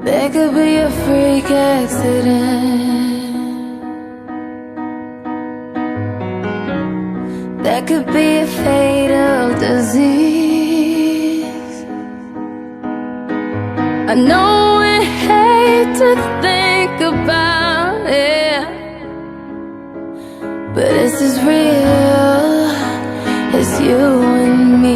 There could be a freak accident. There could be a fatal disease. I know we hate to think about it, but it's as real as you and me.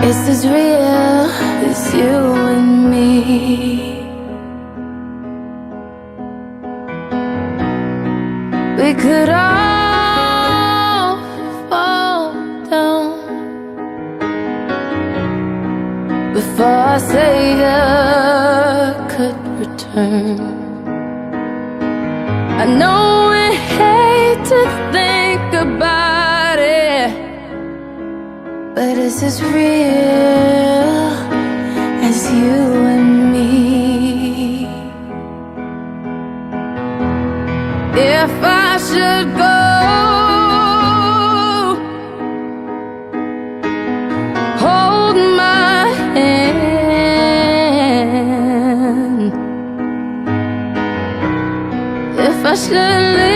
It's as real as you and me. We could all fall down before our Savior could return. I know we hate to think about it, but it's as real as you and me. If I should go, hold my hand. If I should leave,